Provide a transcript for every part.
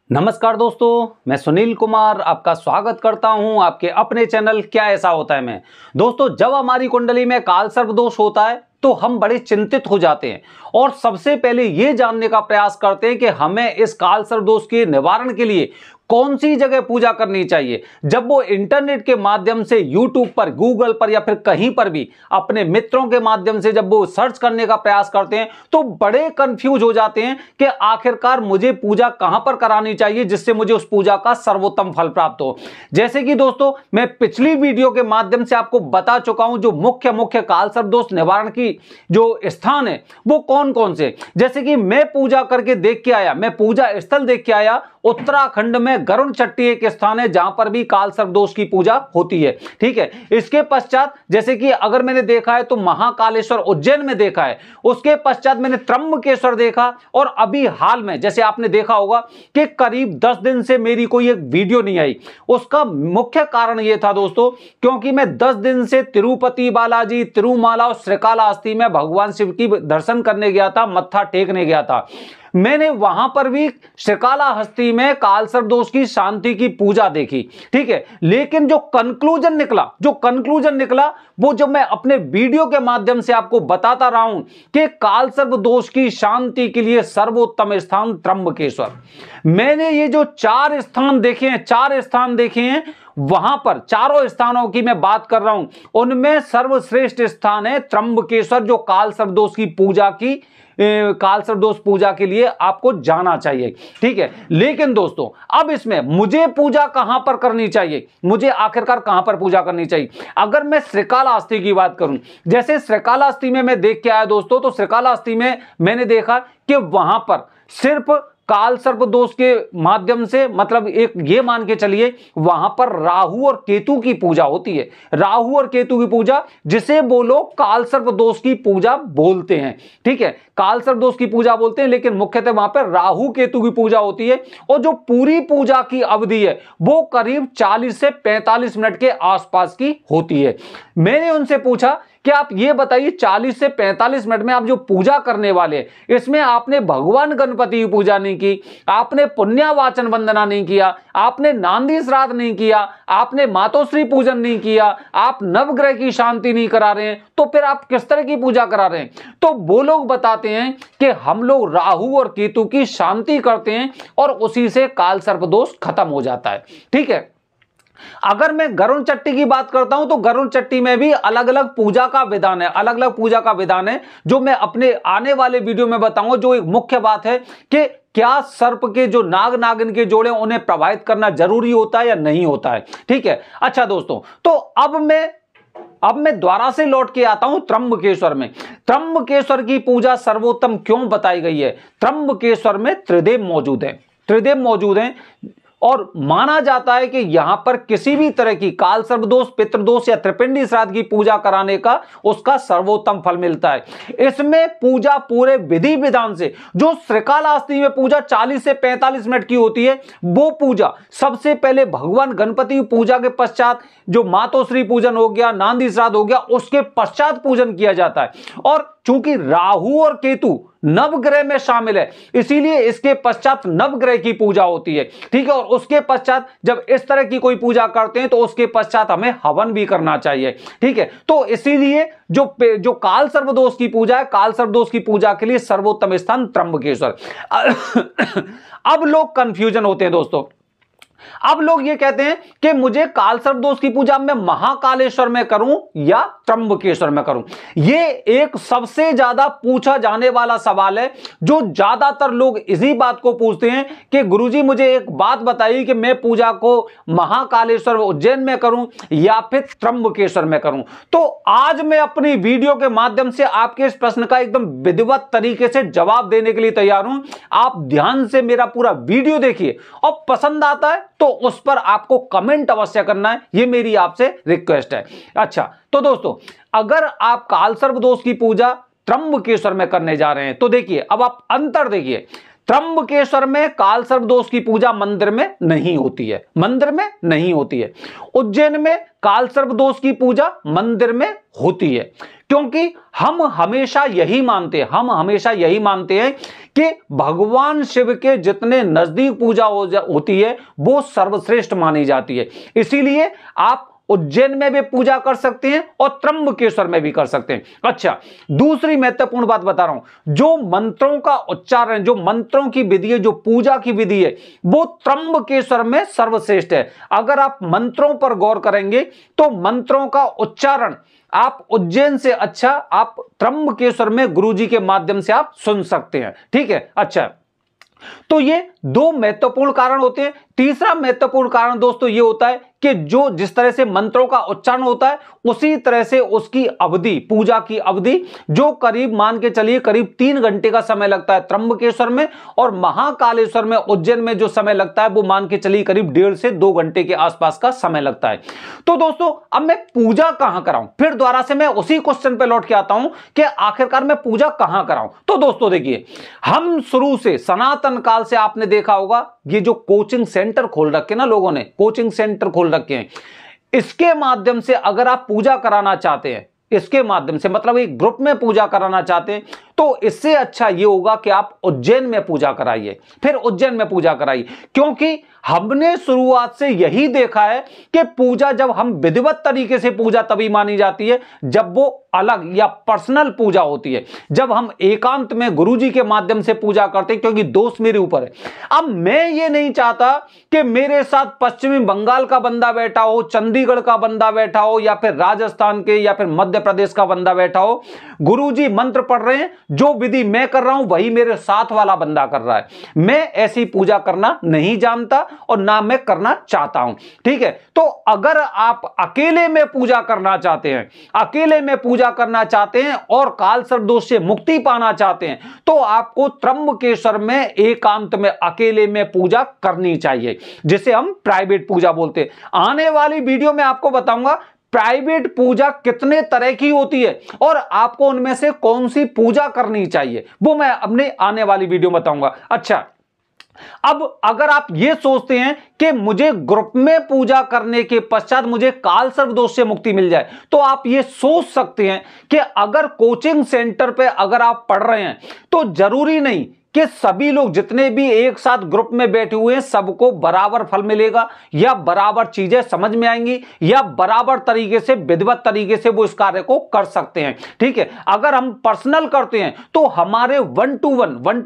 नमस्कार दोस्तों, मैं सुनील कुमार आपका स्वागत करता हूं आपके अपने चैनल क्या ऐसा होता है में। दोस्तों, जब हमारी कुंडली में काल सर्प दोष होता है तो हम बड़े चिंतित हो जाते हैं और सबसे पहले ये जानने का प्रयास करते हैं कि हमें इस काल सर्प दोष के निवारण के लिए कौन सी जगह पूजा करनी चाहिए। जब वो इंटरनेट के माध्यम से यूट्यूब पर, गूगल पर या फिर कहीं पर भी अपने मित्रों के माध्यम से जब वो सर्च करने का प्रयास करते हैं तो बड़े कंफ्यूज हो जाते हैं कि आखिरकार मुझे पूजा कहां पर करानी चाहिए जिससे मुझे उस पूजा का सर्वोत्तम फल प्राप्त हो। जैसे कि दोस्तों, मैं पिछली वीडियो के माध्यम से आपको बता चुका हूं जो मुख्य काल सर्प दोष निवारण की जो स्थान है वो कौन कौन से। जैसे कि मैं पूजा करके देख के आया, मैं पूजा स्थल देख के आया, उत्तराखंड में गरुड़ चट्टी एक स्थान है जहां पर भी काल सर्प दोष की पूजा होती है। ठीक है, इसके पश्चात जैसे कि अगर मैंने देखा है तो महाकालेश्वर उज्जैन में देखा है, उसके पश्चात मैंने त्र्यंबकेश्वर देखा, और अभी हाल में जैसे आपने देखा होगा कि करीब 10 दिन से मेरी कोई एक वीडियो नहीं आई। उसका मुख्य कारण यह था दोस्तों, क्योंकि मैं 10 दिन से तिरुपति बालाजी, तिरुमाला और श्रीकालाहस्ती में भगवान शिव की दर्शन करने गया था, मत्था टेकने गया था। मैंने वहां पर भी श्रीकालाहस्ती में काल सर्प दोष की शांति की पूजा देखी। ठीक है, लेकिन जो कंक्लूजन निकला वो जो मैं अपने वीडियो के माध्यम से आपको बताता रहा हूं कि काल सर्प दोष की शांति के लिए सर्वोत्तम स्थान त्र्यंबकेश्वर। मैंने ये जो 4 स्थान देखे हैं वहां पर चारों स्थानों की मैं बात कर रहा हूं, उनमें सर्वश्रेष्ठ स्थान है त्र्यंबकेश्वर जो काल सर्प दोष पूजा के लिए आपको जाना चाहिए। ठीक है, लेकिन दोस्तों अब इसमें मुझे पूजा कहां पर करनी चाहिए, मुझे आखिरकार कहां पर पूजा करनी चाहिए। अगर मैं श्रीकालाहस्ती की बात करूं, जैसे श्रीकालाहस्ती में मैं देख के आया दोस्तों, तो श्रीकालाहस्ती में मैंने देखा कि वहां पर सिर्फ काल सर्प दोष के माध्यम से, मतलब एक ये मान के चलिए वहां पर राहु और केतु की पूजा होती है। राहु और केतु की पूजा जिसे वो लोग काल सर्प दोष की पूजा बोलते हैं। ठीक है, काल सर्प दोष की पूजा बोलते हैं, लेकिन मुख्यतः वहां पर राहु केतु की पूजा होती है और जो पूरी पूजा की अवधि है वो करीब 40 से 45 मिनट के आसपास की होती है। मैंने उनसे पूछा कि आप ये बताइए 40 से 45 मिनट में आप जो पूजा करने वाले हैं इसमें आपने भगवान गणपति की पूजा नहीं की, आपने पुण्यावाचन वंदना नहीं किया, आपने नांदी श्राद्ध नहीं किया, आपने मातोश्री पूजन नहीं किया, आप नवग्रह की शांति नहीं करा रहे हैं, तो फिर आप किस तरह की पूजा करा रहे हैं। तो वो लोग बताते हैं कि हम लोग राहु और केतु की शांति करते हैं और उसी से काल सर्प दोष खत्म हो जाता है। ठीक है, अगर मैं गरुड़ चट्टी की बात करता हूं तो गरुड़ चट्टी में भी अलग अलग पूजा का विधान है, जो मैं अपने आने वाले वीडियो में बताऊंगा। जो एक मुख्य बात है कि क्या सर्प के जो नाग नागिन के जोड़े उन्हें प्रभावित करना जरूरी होता है या नहीं होता है। ठीक है, अच्छा दोस्तों, तो अब मैं द्वारा से लौट के आता हूं त्र्यंबकेश्वर में। त्र्यंबकेश्वर की पूजा सर्वोत्तम क्यों बताई गई है। त्र्यंबकेश्वर में त्रिदेव मौजूद हैं और माना जाता है कि यहां पर किसी भी तरह की काल सर्प दोष, पितृदोष या त्रिपिंडी श्राद्ध की पूजा कराने का उसका सर्वोत्तम फल मिलता है। इसमें पूजा पूरे विधि विधान से, जो श्रीकालाहस्ती में पूजा 40 से 45 मिनट की होती है, वो पूजा सबसे पहले भगवान गणपति की पूजा के पश्चात जो मातोश्री पूजन हो गया, नांदी श्राद्ध हो गया, उसके पश्चात पूजन किया जाता है। और चूंकि राहु और केतु नवग्रह में शामिल है इसीलिए इसके पश्चात नवग्रह की पूजा होती है। ठीक है, और उसके पश्चात जब इस तरह की कोई पूजा करते हैं तो उसके पश्चात हमें हवन भी करना चाहिए। ठीक है, तो इसीलिए जो काल सर्प दोष की पूजा है, काल सर्प दोष की पूजा के लिए सर्वोत्तम स्थान त्र्यंबकेश्वर। अब लोग कंफ्यूजन होते हैं दोस्तों, अब लोग ये कहते हैं कि मुझे काल सर्प दोष की पूजा मैं महाकालेश्वर में करूं या त्र्यंबकेश्वर में करूं। ये एक सबसे ज्यादा पूछा जाने वाला सवाल है, जो ज्यादातर लोग इसी बात को पूछते हैं कि गुरुजी मुझे एक बात बताइए कि मैं पूजा को महाकालेश्वर उज्जैन में करूं या फिर त्र्यंबकेश्वर में करूं। तो आज मैं अपनी वीडियो के माध्यम से आपके इस प्रश्न का एकदम विधिवत तरीके से जवाब देने के लिए तैयार हूं। आप ध्यान से मेरा पूरा वीडियो देखिए और पसंद आता है तो उस पर आपको कमेंट अवश्य करना है, यह मेरी आपसे रिक्वेस्ट है। अच्छा, तो दोस्तों अगर आप काल सर्प दोष की पूजा त्र्यंबकेश्वर में करने जा रहे हैं तो देखिए, अब आप अंतर देखिए। त्र्यंबकेश्वर में कालसर्प दोष की पूजा मंदिर में नहीं होती है, मंदिर में नहीं होती है। उज्जैन में कालसर्प दोष की पूजा मंदिर में होती है, क्योंकि हम हमेशा यही मानते हैं कि भगवान शिव के जितने नजदीक पूजा होती है वो सर्वश्रेष्ठ मानी जाती है। इसीलिए आप उज्जैन में भी पूजा कर सकते हैं और त्र्यंबकेश्वर में भी कर सकते हैं। अच्छा, दूसरी महत्वपूर्ण बात बता रहा हूं, जो मंत्रों का उच्चारण, जो मंत्रों की विधि है, जो पूजा की विधि है, वो त्र्यंबकेश्वर में सर्वश्रेष्ठ है। अगर आप मंत्रों पर गौर करेंगे तो मंत्रों का उच्चारण आप उज्जैन से अच्छा आप त्र्यंबकेश्वर में गुरुजी के माध्यम से आप सुन सकते हैं। ठीक है, अच्छा, तो ये दो महत्वपूर्ण कारण होते हैं। तीसरा महत्वपूर्ण कारण दोस्तों ये होता है कि जो जिस तरह से मंत्रों का उच्चारण होता है उसी तरह से उसकी अवधि, पूजा की अवधि, जो करीब मान के चलिए करीब 3 घंटे का समय लगता है त्र्यंबकेश्वर में, और महाकालेश्वर में उज्जैन में जो समय लगता है वो मान के चलिए करीब 1.5 से 2 घंटे के आसपास का समय लगता है। तो दोस्तों अब मैं पूजा कहां कराऊं, फिर दोबारा से मैं उसी क्वेश्चन पे लौट के आता हूं कि आखिरकार मैं पूजा कहां कराऊं। तो दोस्तों देखिए, हम शुरू से सनातन काल से आपने देखा होगा ये जो कोचिंग सेंटर खोल रखे ना लोगों ने, कोचिंग सेंटर खोल रखे हैं, इसके माध्यम से अगर आप पूजा कराना चाहते हैं, इसके माध्यम से मतलब एक ग्रुप में पूजा कराना चाहते हैं, तो इससे अच्छा ये होगा कि आप उज्जैन में पूजा कराइए, फिर उज्जैन में पूजा कराइए। क्योंकि हमने शुरुआत से यही देखा है कि पूजा जब हम विधिवत तरीके से पूजा तभी मानी जाती है जब वो अलग या पर्सनल पूजा होती है, जब हम एकांत में गुरुजी के माध्यम से पूजा करते हैं, क्योंकि दोष मेरे ऊपर है। अब मैं ये नहीं चाहता कि मेरे साथ पश्चिमी बंगाल का बंदा बैठा हो, चंडीगढ़ का बंदा बैठा हो, या फिर राजस्थान के या फिर मध्य प्रदेश का बंदा बैठा हो, गुरुजी मंत्र पढ़ रहे हैं, जो विधि मैं कर रहा हूं वही मेरे साथ वाला बंदा कर रहा है। मैं ऐसी पूजा करना नहीं जानता और ना मैं करना चाहता हूं। ठीक है, तो अगर आप अकेले में पूजा करना चाहते हैं, अकेले में पूजा करना चाहते हैं और कालसर्प दोष से मुक्ति पाना चाहते हैं, तो आपको त्र्यंबकेश्वर में एकांत में अकेले में पूजा करनी चाहिए, जिसे हम प्राइवेट पूजा बोलते हैं। आने वाली वीडियो में आपको बताऊंगा प्राइवेट पूजा कितने तरह की होती है और आपको उनमें से कौन सी पूजा करनी चाहिए, वो मैं अपने आने वाली वीडियो में बताऊंगा। अच्छा, अब अगर आप ये सोचते हैं कि मुझे ग्रुप में पूजा करने के पश्चात मुझे कालसर्प दोष से मुक्ति मिल जाए, तो आप ये सोच सकते हैं कि अगर कोचिंग सेंटर पे अगर आप पढ़ रहे हैं तो जरूरी नहीं कि सभी लोग जितने भी एक साथ ग्रुप में बैठे हुए हैं सबको बराबर फल मिलेगा, या बराबर चीजें समझ में आएंगी, या बराबर तरीके से विधिवत तरीके से वो इस कार्य को कर सकते हैं। ठीक है, अगर हम पर्सनल करते हैं तो हमारे 1 to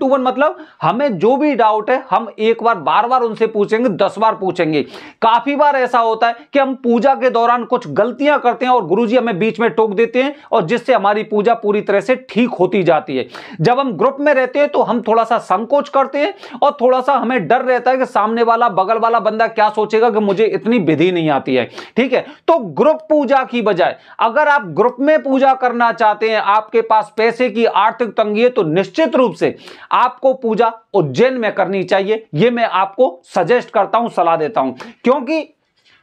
1 मतलब हमें जो भी डाउट है हम एक बार बार बार उनसे पूछेंगे, 10 बार पूछेंगे। काफी बार ऐसा होता है कि हम पूजा के दौरान कुछ गलतियां करते हैं और गुरुजी हमें बीच में टोक देते हैं, और जिससे हमारी पूजा पूरी तरह से ठीक होती जाती है। जब हम ग्रुप में रहते हैं तो हम थोड़ा सा संकोच करते हैं और थोड़ा सा हमें डर रहता है कि सामने वाला बगल वाला बंदा क्या सोचेगा कि मुझे इतनी विधि नहीं आती है। ठीक है, तो ग्रुप पूजा की बजाय अगर आप ग्रुप में पूजा करना चाहते हैं, आपके पास पैसे की आर्थिक तंगी है, तो निश्चित रूप से आपको पूजा उज्जैन में करनी चाहिए। यह मैं आपको सजेस्ट करता हूं, सलाह देता हूं, क्योंकि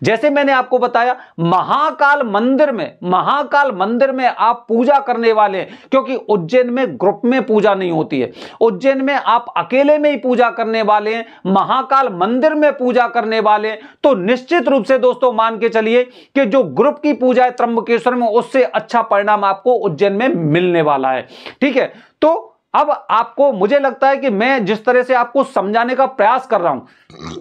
जैसे मैंने आपको बताया महाकाल मंदिर में आप पूजा करने वाले हैं, क्योंकि उज्जैन में ग्रुप में पूजा नहीं होती है, उज्जैन में आप अकेले में ही पूजा करने वाले हैं, महाकाल मंदिर में पूजा करने वाले हैं। तो निश्चित रूप से दोस्तों मान के चलिए कि जो ग्रुप की पूजा है त्र्यंबकेश्वर में, उससे अच्छा परिणाम आपको उज्जैन में मिलने वाला है। ठीक है, तो अब आपको, मुझे लगता है कि मैं जिस तरह से आपको समझाने का प्रयास कर रहा हूं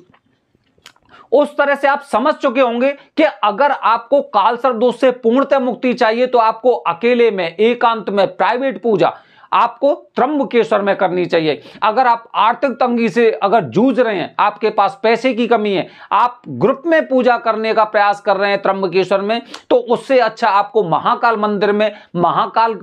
उस तरह से आप समझ चुके होंगे कि अगर आपको कालसर्प दोष से पूर्णतः मुक्ति चाहिए तो आपको अकेले में, एकांत में, प्राइवेट पूजा आपको त्र्यंबकेश्वर में करनी चाहिए। अगर आप आर्थिक तंगी से अगर जूझ रहे हैं, आपके पास पैसे की कमी है, आप ग्रुप में पूजा करने का प्रयास कर रहे हैं त्र्यंबकेश्वर में, तो उससे अच्छा आपको महाकाल मंदिर में, महाकाल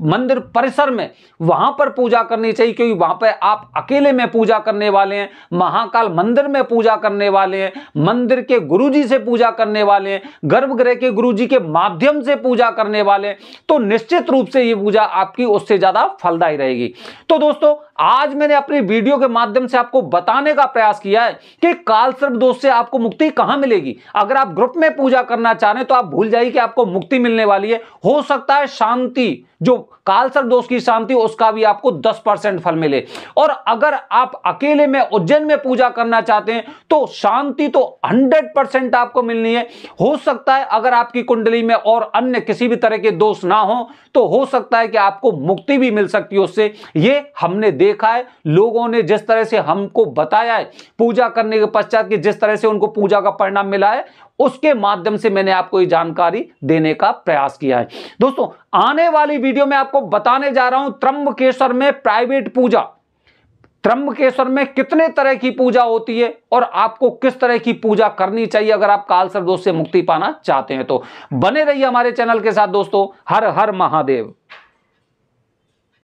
मंदिर परिसर में वहां पर पूजा करनी चाहिए, क्योंकि वहां पर आप अकेले में पूजा करने वाले हैं, महाकाल मंदिर में पूजा करने वाले हैं, मंदिर के गुरुजी से पूजा करने वाले हैं, गर्भगृह के गुरुजी के माध्यम से पूजा करने वाले हैं। तो निश्चित रूप से ये पूजा आपकी उससे ज्यादा फलदायी रहेगी। तो दोस्तों आज मैंने अपनी वीडियो के माध्यम से आपको बताने का प्रयास किया है कि कालसर्प दोष से आपको मुक्ति कहां मिलेगी। अगर आप ग्रुप में पूजा करना चाह रहे हैं तो आप भूल जाइए कि आपको मुक्ति मिलने वाली है। हो सकता है शांति, जो कालसर्प दोष की शांति, उसका भी आपको 10% फल मिले। और अगर आप अकेले में उज्जैन में पूजा करना चाहते हैं तो शांति तो 100% आपको मिलनी है। हो सकता है अगर आपकी कुंडली में और अन्य किसी भी तरह के दोष ना हो तो हो सकता है कि आपको मुक्ति भी मिल सकती है उससे। ये हमने देखा है, लोगों ने जिस तरह से हमको बताया है पूजा करने के पश्चात कि जिस तरह से उनको पूजा का परिणाम मिला है, उसके माध्यम से मैंने आपको ये जानकारी देने का प्रयास किया है। दोस्तों, आने वाली वीडियो में आपको बताने जा रहा हूं त्र्यंबकेश्वर में प्राइवेट पूजा, त्र्यंबकेश्वर में कितने तरह की पूजा होती है और आपको किस तरह की पूजा करनी चाहिए अगर आप कालसर्प दोष से मुक्ति पाना चाहते हैं। तो बने रहिए हमारे चैनल के साथ दोस्तों। हर हर महादेव।